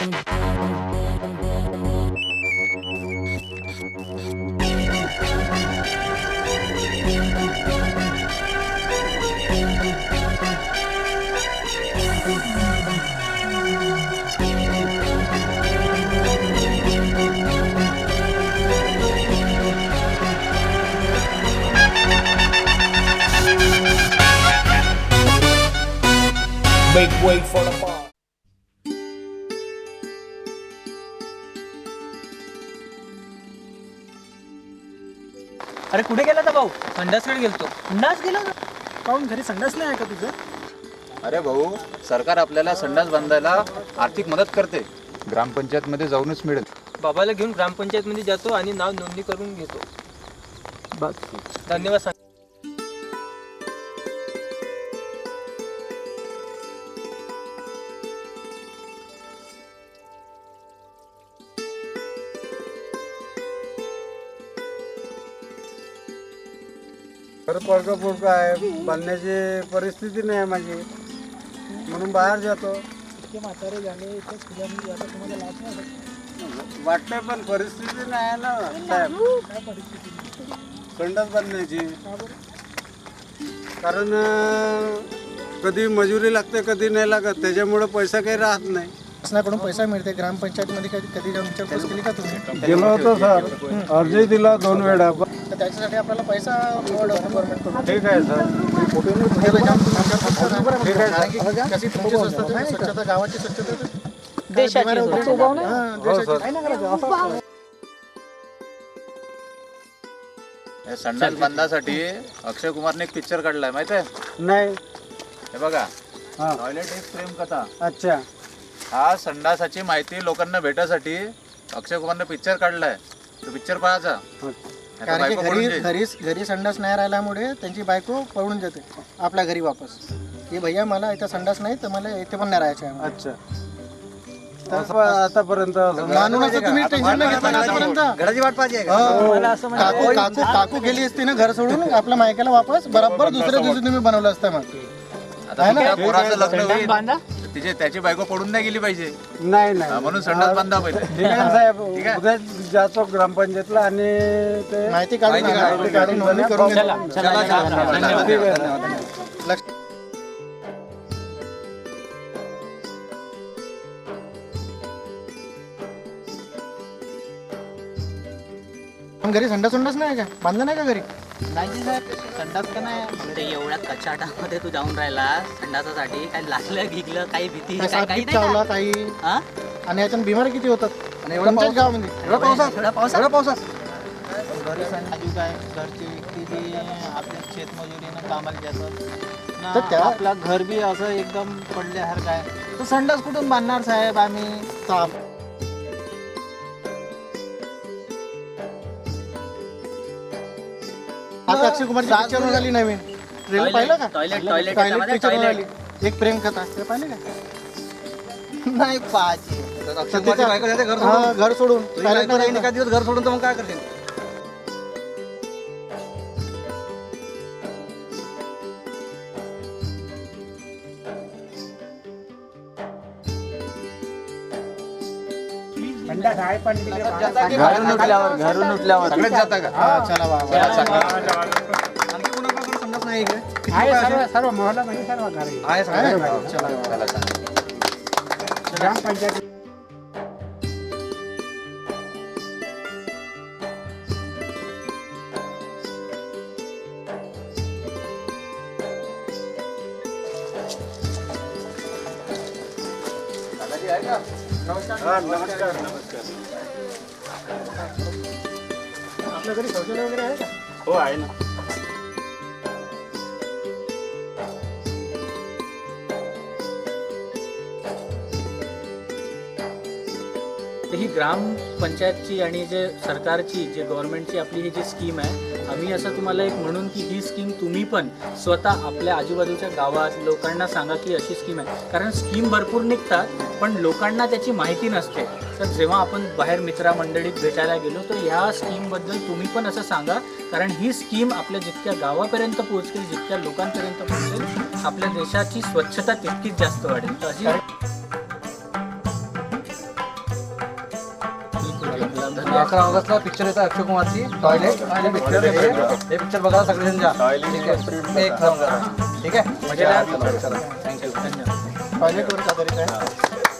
Make way for the ball. अरे कुठे गेला भाऊ? संडासकडे गेलतो. संडास गेला ना? काहून घरी संडास नाही आहे का तुझं? अरे भाऊ, सरकार आपल्याला संडास बांधायला आर्थिक मदत करते. ग्रामपंचायत मध्ये जाऊनच मिळेल. बाबाला घेऊन ग्रामपंचायत मध्ये जातो आणि नाव नोंदणी करून घेतो. बस धन्यवाद. पोरका आहे, बांधण्याची परिस्थिती नाही आहे माझी, म्हणून बाहेर जातो. इतके म्हातारे झाले इथेच तुझ्यामध्ये आता तुम्हाला लाज नाही वाटत? वाटतंय पण परिस्थिती नाही आहे ना साहेब, काय परिस्थिती? संडास बांधण्याची. का बरं? कारण कधी मजुरी लागते कधी नाही लागत, त्याच्यामुळे पैसा काही राहत नाही. शासनाकडून पैसा मिळते. ग्रामपंचायतमध्ये कधी जाऊन विचारपूस केली का तुम्ही? गेलो होतो सर, अर्ज दिला 2 वेळा. तर त्याच्यासाठी आपल्याला पैसा गव्हर्नमेंटकडून. ठीक आहे सर. ठीक आहे. कशी तुमची स्वच्छता, स्वच्छता गावाची स्वच्छता देशाची संडास बांधासाठी अक्षय कुमारने एक पिक्चर काढलाय माहित आहे? नाही. हे बघा, हा. टॉयलेट एक प्रेम कथा. अच्छा. हा संडासाची माहिती लोकांना भेटायसाठी अक्षय कुमारने पिक्चर काढलाय. तो पिक्चर पाहायचा. कारण की घरी संडास नाही राहिल्यामुळे त्यांची बायको पळून जाते आपल्या घरी वापस, की भैया मला इथं संडास नाही तर मला इथे पण नाही राहायचं आहे. अच्छा. आतापर्यंत म्हणूनच तुम्ही टेन्शन नाही घेतलं आतापर्यंत. घराची वाट पाहिजे. काकू गेली असती ना घर सोडून आपल्या मायकाला वापस, बरोबर दुसऱ्या दिवशी तुम्ही बनवलं असतं. मग आता तुझ्या पोराचं लग्न होईल, तिचे त्याची बायको पडून नाही गेली पाहिजे. नाही नाही, म्हणून संडास बांधा पहिले. ठीक आहे साहेब. उद्या जातो ग्रामपंचायतला आणि ते माहिती काढून नोंदणी करून घेतो. ठीक आहे. घरी संडास नाही का? बांधलं नाही का घरी? नाही साहेब, संडास का नाही. अरे एवढ्या कचाटामध्ये तू जाऊन राहिला संडासासाठी, काय लागलं गिगलं काही भीती काही नाही चावला ना? काही. हा? आणि याच्यानं बिमारी किती होतात तुमच्याच गावामध्ये. एवढ्या पावसात घरी संडास काय घरची व्यक्ती बी आपल्या शेतमजुरीनं कामाला जातात तर ना, त्या- आपला घर बी असं एकदम पडल्यासारखं आहे. तर संडास कुठून बांधणार साहेब आम्ही? ताप. आता अक्षय कुमारची पिक्चर झाली नवीन. ट्रेलर पाहिलं का? टॉयलेट टॉयलेट पिक्चर झाली. एक प्रेम कथा ते पाहिलं का? नाही पाहिजे. घर सोडून एका दिवस घर सोडून तर मग काय करते? घरून उठल्यावर सगळेच जाता का? चला वा संडास नाही का? सर्व मोहल्ला म्हणजे सर्व ग्रामपंचायत. नमस्कार. आपल्या घरी शौचालय वगैरे आहे का? हो आहे ना. ही ग्रामपंचायतची आणि जे सरकारची जे गव्हर्नमेंटची आपली ही जी स्कीम आहे, आम्ही असं तुम्हाला एक म्हणून की ही स्कीम तुम्ही पण स्वतः आपल्या आजूबाजूच्या गावात लोकांना सांगा की अशी स्कीम आहे. कारण स्कीम भरपूर निघतात पण लोकांना त्याची माहिती नसते. तर जेव्हा आपण बाहेर मित्रमंडळीत भेटायला गेलो तर ह्या स्कीमबद्दल तुम्ही पण असं सांगा, कारण ही स्कीम आपल्या जितक्या गावापर्यंत पोहोचेल, जितक्या लोकांपर्यंत पोहोचेल, आपल्या देशाची स्वच्छता तितकीच जास्त वाढेल. तर अशी 11 ऑगस्टला पिक्चर येतं अक्षय कुमारची टॉयलेट. हे पिक्चर बघा सगळेजण जा. ठीक आहे, एक जाऊन जा. ठीक आहे, मजा. थँक्यू. टॉयलेटवर आधारित आहे.